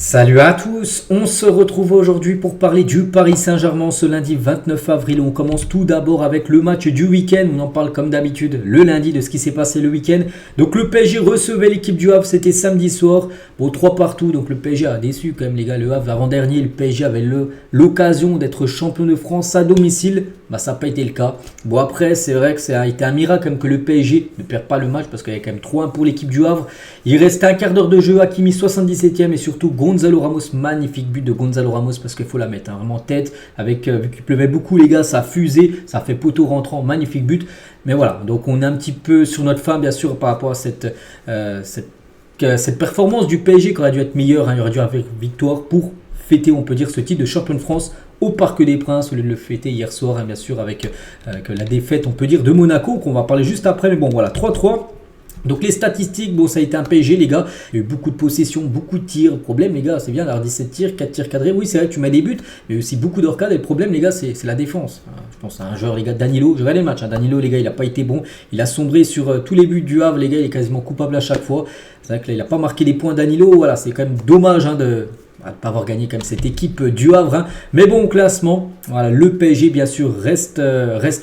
Salut à tous, on se retrouve aujourd'hui pour parler du Paris Saint-Germain ce lundi 29 avril. On commence tout d'abord avec le match du week-end. On en parle comme d'habitude le lundi de ce qui s'est passé le week-end. Donc le PSG recevait l'équipe du Havre, c'était samedi soir. Bon, 3 partout, donc le PSG a déçu quand même les gars. Le Havre l'avant-dernier, le PSG avait l'occasion d'être champion de France à domicile. Ça n'a pas été le cas. Bon après, c'est vrai que ça a été un miracle comme que le PSG ne perd pas le match parce qu'il y a quand même 3-1 pour l'équipe du Havre. Il restait un quart d'heure de jeu, Hakimi 77e et surtout Gonzalo Ramos, magnifique but de Gonzalo Ramos parce qu'il faut la mettre vraiment en tête. Avec, vu qu'il pleuvait beaucoup les gars, ça a fusé, ça a fait poteau rentrant, magnifique but. Mais voilà, donc on est un petit peu sur notre fin bien sûr par rapport à cette performance du PSG qui aurait dû être meilleure. Il aurait dû avoir une victoire pour fêter, on peut dire, ce titre de champion de France au Parc des Princes, au lieu de le fêter hier soir, bien sûr, avec la défaite, on peut dire, de Monaco, qu'on va parler juste après. Mais bon, voilà, 3-3. Donc les statistiques, bon ça a été un PSG les gars, il y a eu beaucoup de possessions, beaucoup de tirs. Le problème les gars, c'est bien d'avoir 17 tirs, 4 tirs cadrés, oui c'est vrai que tu mets des buts, mais aussi beaucoup de recades. Et le problème les gars, c'est la défense. Je pense à un joueur les gars, Danilo, je regarde les matchs, Danilo les gars, il n'a pas été bon, il a sombré sur tous les buts du Havre les gars, il est quasiment coupable à chaque fois. C'est vrai que là il n'a pas marqué des points Danilo, voilà c'est quand même dommage de ne pas avoir gagné comme cette équipe du Havre. Mais bon, au classement, voilà, le PSG bien sûr reste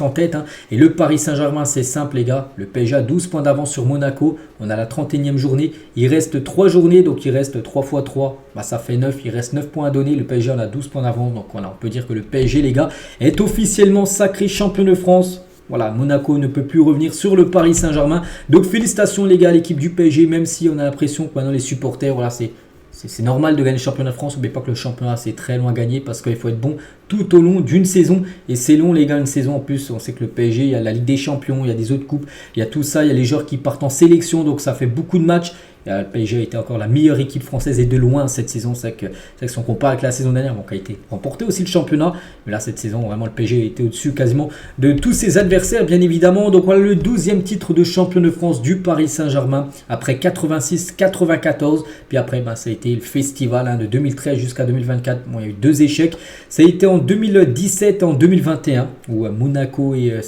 en tête. Et le Paris Saint-Germain, c'est simple les gars. Le PSG a 12 points d'avance sur Monaco. On a la 31e journée. Il reste 3 journées, donc il reste 3 x 3. Ça fait 9. Il reste 9 points à donner. Le PSG en a 12 points d'avance. Donc voilà, on peut dire que le PSG les gars est officiellement sacré champion de France. Voilà, Monaco ne peut plus revenir sur le Paris Saint-Germain. Donc félicitations les gars à l'équipe du PSG, même si on a l'impression que maintenant les supporters, voilà, c'est normal de gagner le championnat de France. N'oubliez pas que le championnat c'est très loin à gagner parce qu'il faut être bon tout au long d'une saison. Et c'est long les gars, une saison en plus. On sait que le PSG, il y a la Ligue des Champions, il y a des autres coupes, il y a tout ça. Il y a les joueurs qui partent en sélection, donc ça fait beaucoup de matchs. Le PSG a été encore la meilleure équipe française et de loin cette saison. C'est vrai que si on compare avec la saison dernière, qui a été remporté aussi le championnat. Mais là, cette saison, vraiment, le PSG était au-dessus quasiment de tous ses adversaires, bien évidemment. Donc voilà le 12e titre de champion de France du Paris Saint-Germain après 86-94. Puis après, ça a été le festival de 2013 jusqu'à 2024. Bon, il y a eu 2 échecs. Ça a été en 2017 et en 2021 où Monaco et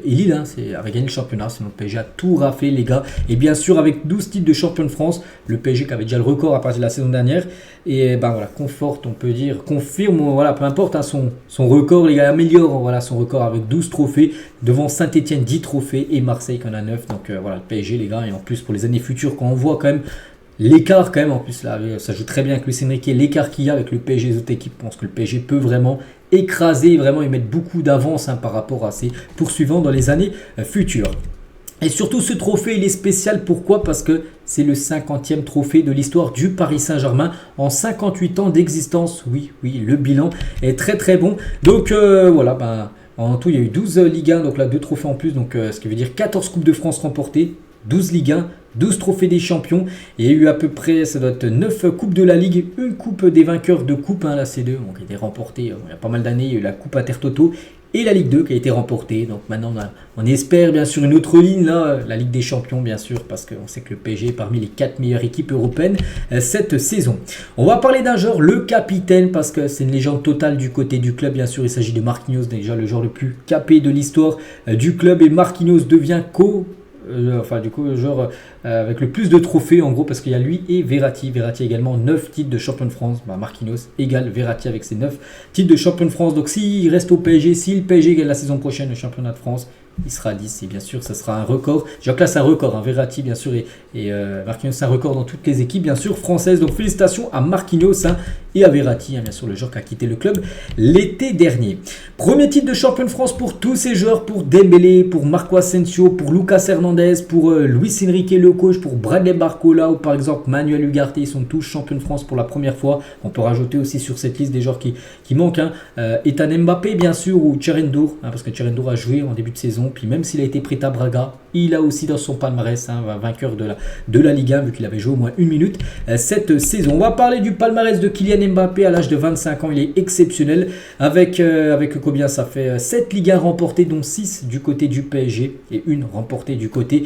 Lille avaient gagné le championnat. Sinon, le PSG a tout raflé, les gars. Et bien sûr, avec 12 titres de champion de France, le PSG qui avait déjà le record à partir de la saison dernière et conforte, on peut dire, confirme, voilà, peu importe son record, les gars, améliore son record avec 12 trophées devant Saint-Etienne 10 trophées et Marseille qui en a 9. Donc voilà, le PSG les gars, et en plus pour les années futures quand on voit quand même l'écart quand même, en plus là ça joue très bien avec Luis Enrique, l'écart qu'il y a avec le PSG et les autres équipes. Je pense que le PSG peut vraiment écraser, vraiment y mettre beaucoup d'avance par rapport à ses poursuivants dans les années futures. Et surtout ce trophée il est spécial, pourquoi? Parce que c'est le 50e trophée de l'histoire du Paris Saint-Germain en 58 ans d'existence. Oui, le bilan est très très bon. Donc voilà, en tout il y a eu 12 Ligue 1, donc là 2 trophées en plus, donc ce qui veut dire 14 Coupes de France remportées, 12 Ligue 1, 12 trophées des champions. Et il y a eu à peu près, ça doit être 9 coupes de la Ligue, une coupe des vainqueurs de coupe, la C2, qui a été remportée il y a pas mal d'années. Il y a eu la coupe Intertoto et la Ligue 2 qui a été remportée. Donc maintenant on espère bien sûr une autre ligne, la Ligue des Champions bien sûr, parce qu'on sait que le PSG est parmi les 4 meilleures équipes européennes cette saison. On va parler d'un joueur, le capitaine, parce que c'est une légende totale du côté du club. Bien sûr il s'agit de Marquinhos, déjà le joueur le plus capé de l'histoire du club, et Marquinhos devient le joueur avec le plus de trophées en gros, parce qu'il y a lui et Verratti. Verratti également 9 titres de champion de France. Marquinhos égale Verratti avec ses 9 titres de champion de France. Donc s'il reste au PSG, si le PSG gagne la saison prochaine le championnat de France, il sera à 10 et bien sûr ça sera un record. Je classe un record, Verratti bien sûr et Marquinhos, c'est un record dans toutes les équipes bien sûr françaises. Donc félicitations à Marquinhos et à Verratti, bien sûr le joueur qui a quitté le club l'été dernier. Premier titre de champion de France pour tous ces joueurs, pour Dembélé, pour Marco Asensio, pour Lucas Hernandez, pour Luis Enrique le coach, pour Bradley Barcola ou par exemple Manuel Ugarte. Ils sont tous champions de France pour la première fois. On peut rajouter aussi sur cette liste des joueurs qui manquent, Ethan Mbappé bien sûr, ou Cherendor, parce que Cherendor a joué en début de saison. Puis même s'il a été prêté à Braga, il a aussi dans son palmarès vainqueur de la Ligue 1, vu qu'il avait joué au moins 1 minute cette saison. On va parler du palmarès de Kylian Mbappé à l'âge de 25 ans. Il est exceptionnel avec combien ça fait 7 Ligue 1 remportées, dont 6 du côté du PSG et 1 remportée du côté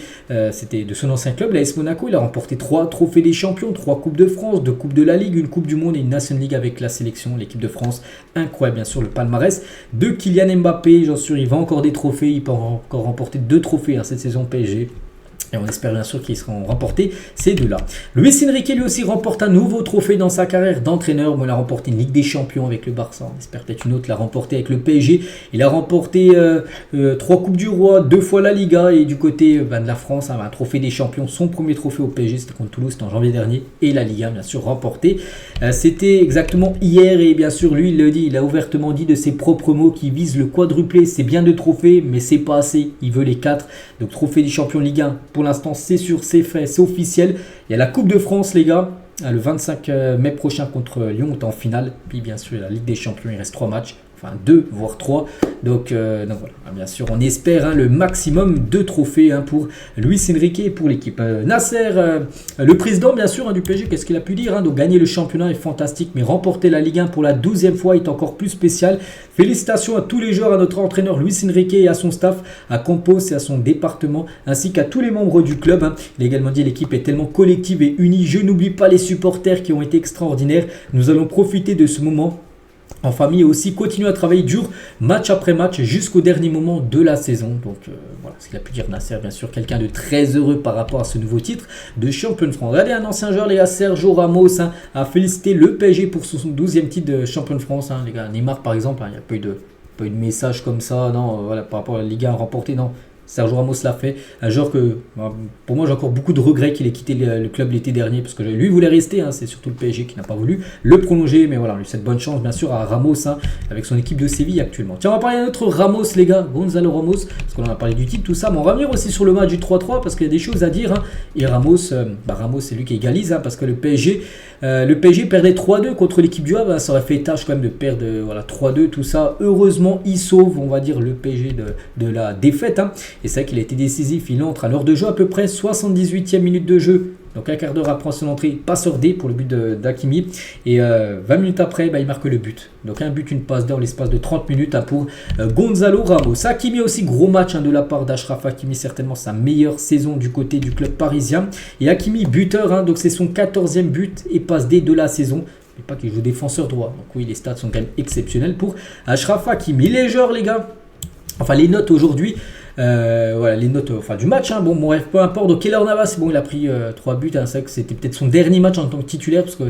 c'était de son ancien club, l'AS Monaco. Il a remporté 3 trophées des champions, 3 Coupes de France, 2 Coupes de la Ligue, 1 Coupe du Monde et une National League avec la sélection, l'équipe de France. Incroyable bien sûr le palmarès de Kylian Mbappé. J'en suis, il va encore des trophées, il peut encore remporter 2 trophées cette saison PSG. Et on espère bien sûr qu'ils seront remportés ces deux-là. Luis Enrique lui aussi remporte un nouveau trophée dans sa carrière d'entraîneur. Bon, il a remporté une Ligue des Champions avec le Barça. On espère peut-être une autre l'a remporté avec le PSG. Il a remporté 3 Coupes du Roi, 2 fois la Liga. Et du côté de la France, un trophée des champions. Son premier trophée au PSG, c'était contre Toulouse, c'était en janvier dernier. Et la Liga, bien sûr, remportée. C'était exactement hier. Et bien sûr, lui, il le dit, il a ouvertement dit de ses propres mots qu'il vise le quadruplé. C'est bien de trophées, mais c'est pas assez. Il veut les 4. Donc, trophée des champions Ligue 1. Pour l'instant, c'est sûr, c'est fait, c'est officiel. Il y a la Coupe de France, les gars, le 25 mai prochain contre Lyon, on est en finale. Puis bien sûr, la Ligue des Champions, il reste 3 matchs. Enfin 2, voire 3. Donc voilà, bien sûr, on espère le maximum de trophées pour Luis Enrique et pour l'équipe. Nasser, le président bien sûr du PSG, qu'est-ce qu'il a pu dire donc gagner le championnat est fantastique, mais remporter la Ligue 1 pour la 12e fois est encore plus spécial. Félicitations à tous les joueurs, à notre entraîneur Luis Enrique et à son staff, à Campos et à son département, ainsi qu'à tous les membres du club. Il a également dit l'équipe est tellement collective et unie. Je n'oublie pas les supporters qui ont été extraordinaires. Nous allons profiter de ce moment en famille et aussi continuer à travailler dur match après match jusqu'au dernier moment de la saison. Donc voilà ce qu'il a pu dire Nasser, bien sûr quelqu'un de très heureux par rapport à ce nouveau titre de champion de France. Regardez un ancien joueur les gars, Sergio Ramos a félicité le PSG pour son 12e titre de champion de France les gars. Neymar par exemple, il n'y a pas eu de message comme ça, non, voilà, par rapport à la Ligue 1 remportée, non. Sergio Ramos l'a fait, un joueur que pour moi j'ai encore beaucoup de regrets qu'il ait quitté le club l'été dernier parce que lui voulait rester, c'est surtout le PSG qui n'a pas voulu le prolonger, mais voilà, on lui souhaite bonne chance bien sûr à Ramos avec son équipe de Séville actuellement. Tiens, on va parler d'un autre Ramos les gars, Gonzalo Ramos, parce qu'on en a parlé du titre, tout ça, mais on va revenir aussi sur le match du 3-3 parce qu'il y a des choses à dire et Ramos, Ramos c'est lui qui égalise parce que le PSG perdait 3-2 contre l'équipe du Havre, ça aurait fait tâche quand même de perdre 3-2, tout ça. Heureusement, il sauve, on va dire, le PSG de la défaite. Et c'est vrai qu'il a été décisif, il entre à l'heure de jeu à peu près, 78e minute de jeu. Donc un quart d'heure après son entrée, passeur D pour le but d'Hakimi. Et 20 minutes après, il marque le but. Donc un but, une passe dans l'espace de 30 minutes pour Gonzalo Ramos. Hakimi aussi, gros match de la part d'Achraf Hakimi, certainement sa meilleure saison du côté du club parisien. Et Hakimi, buteur, donc c'est son 14e but et passe D de la saison. Mais pas qu'il joue défenseur droit. Donc oui, les stats sont quand même exceptionnels pour Achraf Hakimi. Les joueurs, les gars, enfin les notes aujourd'hui. Voilà les notes du match bon bref peu importe. Donc Keylor Navas il a pris 3 buts c'est vrai que c'était peut-être son dernier match en tant que titulaire parce que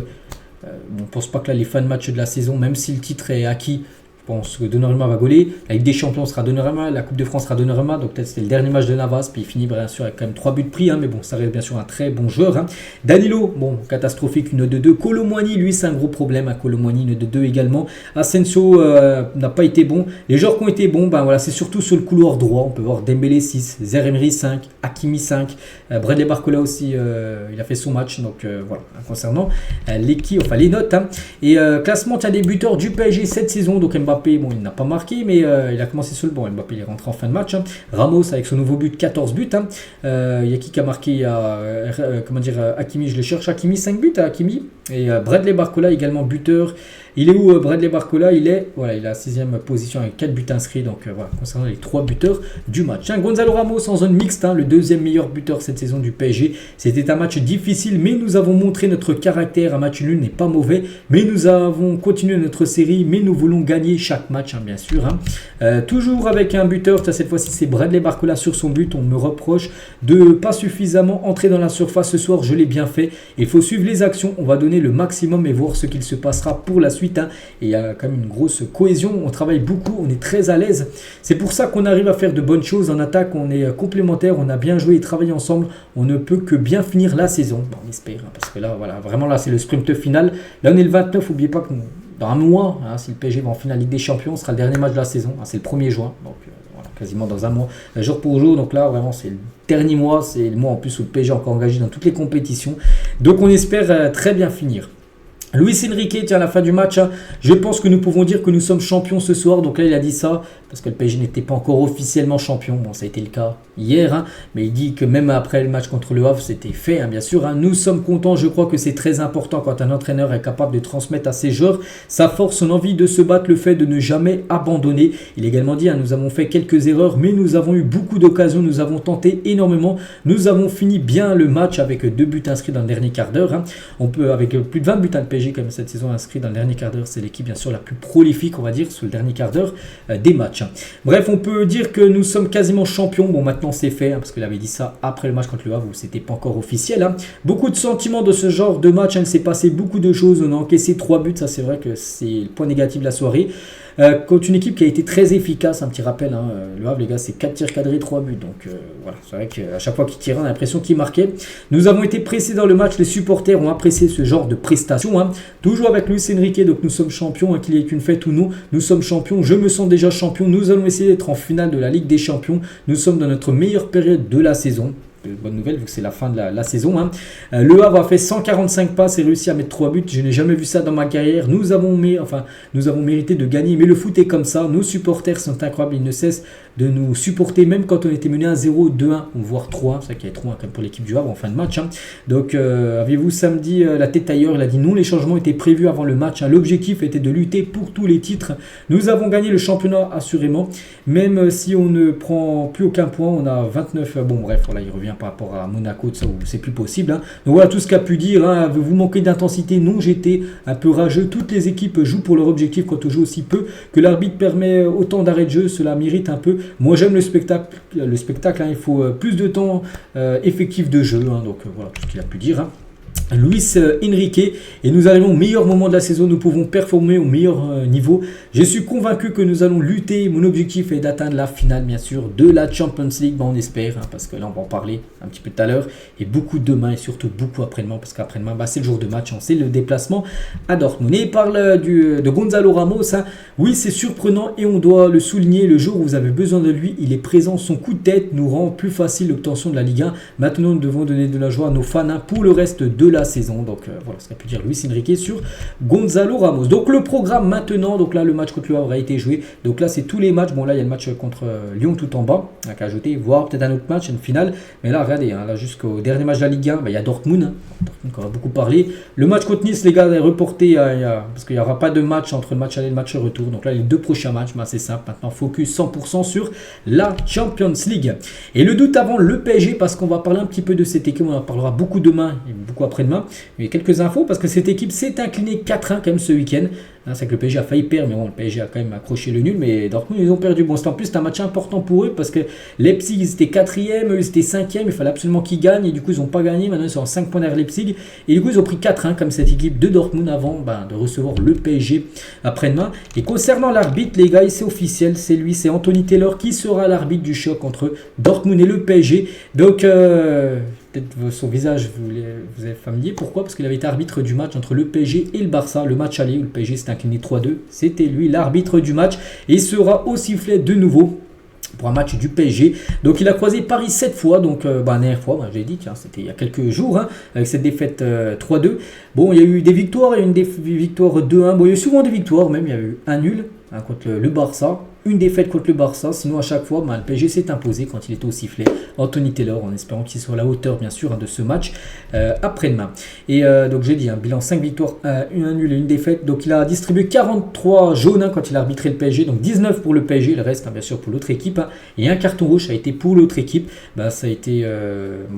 on pense pas que là les fins de match de la saison, même si le titre est acquis, je pense que Donnarumma va gauler. La Ligue des Champions sera Donnarumma, la Coupe de France sera Donnarumma, donc peut-être c'était le dernier match de Navas, puis il finit bien sûr avec quand même 3 buts pris, mais bon, ça reste bien sûr un très bon joueur. Danilo, bon, catastrophique, une note de 2. Kolo Muani, lui, c'est un gros problème, Kolo Muani, une note de 2 également. Asensio n'a pas été bon. Les joueurs qui ont été bons, voilà, c'est surtout sur le couloir droit. On peut voir Dembélé 6, Zeremri 5, Hakimi 5, Bradley Barcola aussi, il a fait son match, donc voilà, concernant les notes. Et classement, il y a des buteurs du PSG cette saison, donc Mbappé, bon, il n'a pas marqué, mais il a commencé sur le banc. Mbappé, il est rentré en fin de match. Ramos, avec son nouveau but, 14 buts. Il y a qui a marqué Hakimi, je le cherche. Hakimi, 5 buts à Hakimi. Et Bradley Barcola, également buteur. Il est où Bradley Barcola? Il est à la 6e position avec 4 buts inscrits. Donc voilà, concernant les 3 buteurs du match. Gonzalo Ramos en zone mixte, le 2e meilleur buteur cette saison du PSG. C'était un match difficile, mais nous avons montré notre caractère. Un match nul n'est pas mauvais, mais nous avons continué notre série, mais nous voulons gagner chaque match, bien sûr. Toujours avec un buteur, cette fois-ci c'est Bradley Barcola sur son but. On me reproche de pas suffisamment entrer dans la surface ce soir. Je l'ai bien fait. Il faut suivre les actions. On va donner le maximum et voir ce qu'il se passera pour la suite. Et il y a quand même une grosse cohésion, on travaille beaucoup, on est très à l'aise. C'est pour ça qu'on arrive à faire de bonnes choses en attaque, on est complémentaires, on a bien joué et travaillé ensemble. On ne peut que bien finir la saison, on espère, parce que là, voilà, vraiment là c'est le sprint final. Là on est le 29, n'oubliez pas que dans un mois, si le PSG va en finale Ligue des Champions, ce sera le dernier match de la saison, c'est le 1er juin, donc voilà, quasiment dans un mois, jour pour jour. Donc là vraiment c'est le dernier mois, c'est le mois en plus où le PSG est encore engagé dans toutes les compétitions. Donc on espère très bien finir. Luis Enrique, à la fin du match, je pense que nous pouvons dire que nous sommes champions ce soir. Donc là, il a dit ça parce que le PSG n'était pas encore officiellement champion. Bon, ça a été le cas hier, mais il dit que même après le match contre le Havre, c'était fait, bien sûr. Nous sommes contents. Je crois que c'est très important quand un entraîneur est capable de transmettre à ses joueurs sa force, son envie de se battre, le fait de ne jamais abandonner. Il a également dit, nous avons fait quelques erreurs, mais nous avons eu beaucoup d'occasions. Nous avons tenté énormément. Nous avons fini bien le match avec 2 buts inscrits dans le dernier quart d'heure. On peut, avec plus de 20 buts, le PSG PSG quand même cette saison inscrit dans le dernier quart d'heure. C'est l'équipe bien sûr la plus prolifique, on va dire, sur le dernier quart d'heure des matchs. Bref, on peut dire que nous sommes quasiment champions. Bon, maintenant c'est fait, parce qu'il avait dit ça après le match contre le Havre où c'était pas encore officiel. Beaucoup de sentiments de ce genre de match. Il s'est passé beaucoup de choses. On a encaissé 3 buts. Ça, c'est vrai que c'est le point négatif de la soirée. Contre une équipe qui a été très efficace, un petit rappel, le Havre, les gars, c'est 4 tirs cadrés, 3 buts. Donc voilà, c'est vrai qu'à chaque fois qu'il tirait, on a l'impression qu'il marquait. Nous avons été pressés dans le match. Les supporters ont apprécié ce genre de prestation. Toujours avec Luis Enrique, donc nous sommes champions, qu'il y ait une fête ou non, nous sommes champions. Je me sens déjà champion. Nous allons essayer d'être en finale de la Ligue des Champions. Nous sommes dans notre meilleure période de la saison. Bonne nouvelle vu que c'est la fin de la saison. Le Havre a fait 145 passes et réussi à mettre 3 buts. Je n'ai jamais vu ça dans ma carrière. Nous avons mérité de gagner. Mais le foot est comme ça. Nos supporters sont incroyables. Ils ne cessent de nous supporter même quand on était mené 1-0, 2-1 ou voire 3-1. C'est vrai qu'il y avait 3-1 pour l'équipe du Havre en fin de match. Donc avez-vous samedi la tête ailleurs? Il a dit non, les changements étaient prévus avant le match. L'objectif était de lutter pour tous les titres. Nous avons gagné le championnat assurément. Même si on ne prend plus aucun point, on a 29. Bon bref, voilà, il revient par rapport à Monaco, de ça, où c'est plus possible. Donc voilà tout ce qu'a pu dire. Avez-vous manqué d'intensité? Non, j'étais un peu rageux. Toutes les équipes jouent pour leur objectif quand on joue aussi peu. Que l'arbitre permet autant d'arrêts de jeu, cela mérite un peu. Moi j'aime le spectacle. Le spectacle, il faut plus de temps effectif de jeu. Donc voilà tout ce qu'il a pu dire. Luis Enrique, et nous arrivons au meilleur moment de la saison, nous pouvons performer au meilleur niveau. Je suis convaincu que nous allons lutter. Mon objectif est d'atteindre la finale bien sûr de la Champions League, on espère, parce que là on va en parler un petit peu tout à l'heure, et beaucoup demain et surtout beaucoup après-demain, parce qu'après-demain c'est le jour de match, c'est le déplacement à Dortmund. Et il parle de Gonzalo Ramos, oui c'est surprenant et on doit le souligner, le jour où vous avez besoin de lui, il est présent, son coup de tête nous rend plus facile l'obtention de la Ligue 1. Maintenant nous devons donner de la joie à nos fans pour le reste de la saison. Donc voilà ce qu'a pu dire Luis Enrique sur Gonzalo Ramos. Donc le programme maintenant, donc là le match contre le Havre a été joué, donc là c'est tous les matchs. Bon là il y a le match contre Lyon tout en bas qu'à ajouter, voire peut-être un autre match, une finale, mais là regardez, là jusqu'au dernier match de la Ligue 1, il y a Dortmund, Dortmund qu'on a beaucoup parlé. Le match contre Nice, les gars, est reporté parce qu'il n'y aura pas de match entre le match aller et le match retour. Donc là les 2 prochains matchs, c'est simple, maintenant focus 100% sur la Champions League. Et le doute avant le PSG, parce qu'on va parler un petit peu de cette équipe, on en parlera beaucoup demain et beaucoup après-demain. Mais quelques infos parce que cette équipe s'est inclinée 4-1 quand même ce week-end. C'est que le PSG a failli perdre, mais bon, le PSG a quand même accroché le nul, mais Dortmund ils ont perdu. Bon, c'est en plus c'est un match important pour eux parce que Leipzig ils étaient 4e, eux ils étaient 5e, il fallait absolument qu'ils gagnent et du coup ils n'ont pas gagné. Maintenant ils sont en 5 points derrière Leipzig et du coup ils ont pris 4-1 comme cette équipe de Dortmund avant de recevoir le PSG après-demain. Et concernant l'arbitre, les gars, c'est officiel, c'est lui, c'est Anthony Taylor qui sera l'arbitre du choc entre Dortmund et le PSG. Donc peut-être son visage vous êtes familier. Pourquoi? Parce qu'il avait été arbitre du match entre le PSG et le Barça. Le match aller où le PSG s'est incliné 3-2. C'était lui l'arbitre du match. Et il sera au sifflet de nouveau pour un match du PSG. Donc il a croisé Paris 7 fois. Donc la dernière fois, j'ai dit, tiens, c'était il y a quelques jours, avec cette défaite 3-2. Bon, il y a eu des victoires, il y a eu une victoire 2-1. Bon, il y a eu souvent des victoires, même il y a eu un nul contre le Barça. Une défaite contre le Barça, sinon à chaque fois, le PSG s'est imposé quand il était au sifflet. Anthony Taylor, en espérant qu'il soit à la hauteur, bien sûr, de ce match après-demain. Et donc j'ai dit, bilan 5 victoires, 1 nul et 1 défaite. Donc il a distribué 43 jaunes quand il a arbitré le PSG, donc 19 pour le PSG, le reste bien sûr pour l'autre équipe. Et un carton rouge a été pour l'autre équipe. Ça a été,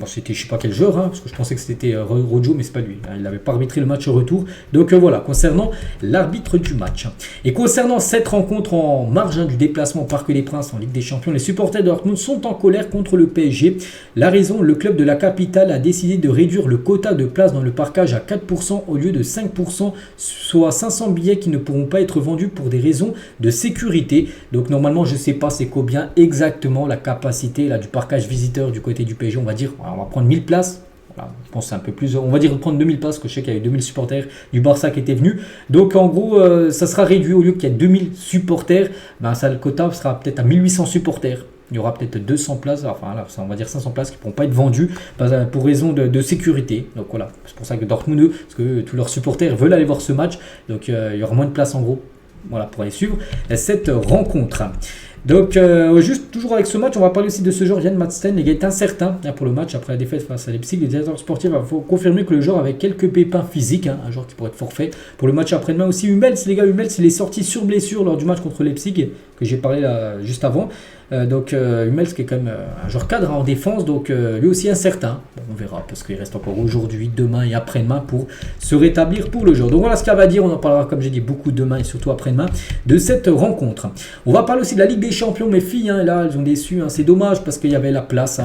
c'était je sais pas quel joueur, parce que je pensais que c'était Rojo, mais c'est pas lui. Il n'avait pas arbitré le match au retour. Donc voilà, concernant l'arbitre du match. Et concernant cette rencontre en marge du déplacement au Parc des Princes en Ligue des Champions, les supporters de Dortmund sont en colère contre le PSG. La raison, le club de la capitale a décidé de réduire le quota de places dans le parkage à 4% au lieu de 5%, soit 500 billets qui ne pourront pas être vendus pour des raisons de sécurité. Donc normalement, je ne sais pas c'est combien exactement la capacité du parkage visiteur du côté du PSG. On va dire, on va prendre 1000 places. Voilà, je pense que c'est un peu plus, on va dire prendre 2000 places, que je sais qu'il y a eu 2000 supporters du Barça qui étaient venus. Donc en gros, ça sera réduit, au lieu qu'il y ait 2000 supporters, le quota sera peut-être à 1800 supporters. Il y aura peut-être 200 places, enfin là, on va dire 500 places qui ne pourront pas être vendues pour raison de sécurité. Donc voilà, c'est pour ça que Dortmund, parce que tous leurs supporters veulent aller voir ce match, donc il y aura moins de places en gros. Voilà, pour aller suivre cette rencontre. Donc, juste toujours avec ce match, on va parler aussi de ce joueur Yann Madsen. Les gars, est incertain pour le match après la défaite face à Leipzig. Les directeurs sportifs vont confirmer que le joueur avec quelques pépins physiques, un joueur qui pourrait être forfait pour le match après-demain. Aussi, Hummels, les gars, Hummels, il est sorti sur blessure lors du match contre Leipzig, que j'ai parlé là, juste avant. Hummels qui est quand même un joueur cadre en défense, donc lui aussi incertain. Bon, on verra parce qu'il reste encore aujourd'hui, demain et après-demain pour se rétablir pour le jour. Donc voilà ce qu'il va dire, on en parlera comme j'ai dit beaucoup demain et surtout après-demain de cette rencontre. On va parler aussi de la Ligue des Champions, mes filles, là elles ont déçu, c'est dommage parce qu'il y avait la place.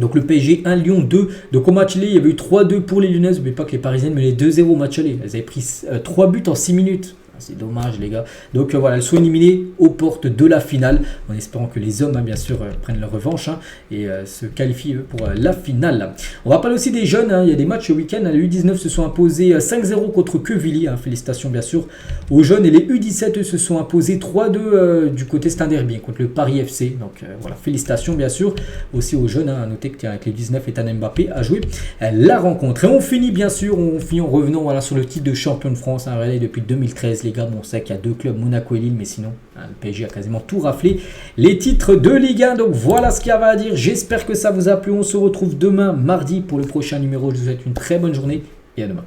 Donc le PSG 1, Lyon 2. Donc au match aller, il y avait eu 3-2 pour les Lyonnaises. N'oubliez pas que les Parisiennes menaient 2-0 au match aller. Elles avaient pris 3 buts en 6 minutes. C'est dommage les gars. Donc voilà, elles sont éliminées aux portes de la finale. En espérant que les hommes, bien sûr, prennent leur revanche et se qualifient pour la finale. On va parler aussi des jeunes. Il y a des matchs ce week-end. Les U19 se sont imposés 5-0 contre Quevilly. Félicitations bien sûr aux jeunes. Et les U17 se sont imposés 3-2 du côté Stade contre le Paris FC. Donc voilà, félicitations bien sûr aussi aux jeunes. À noter que avec les U19, Ethan Mbappé a joué la rencontre. Et on finit bien sûr, en revenant sur le titre de champion de France. Relais depuis 2013. Les gars, on sait qu'il y a 2 clubs, Monaco et Lille, mais sinon, le PSG a quasiment tout raflé. Les titres de Ligue 1, donc voilà ce qu'il y avait à dire. J'espère que ça vous a plu. On se retrouve demain, mardi, pour le prochain numéro. Je vous souhaite une très bonne journée et à demain.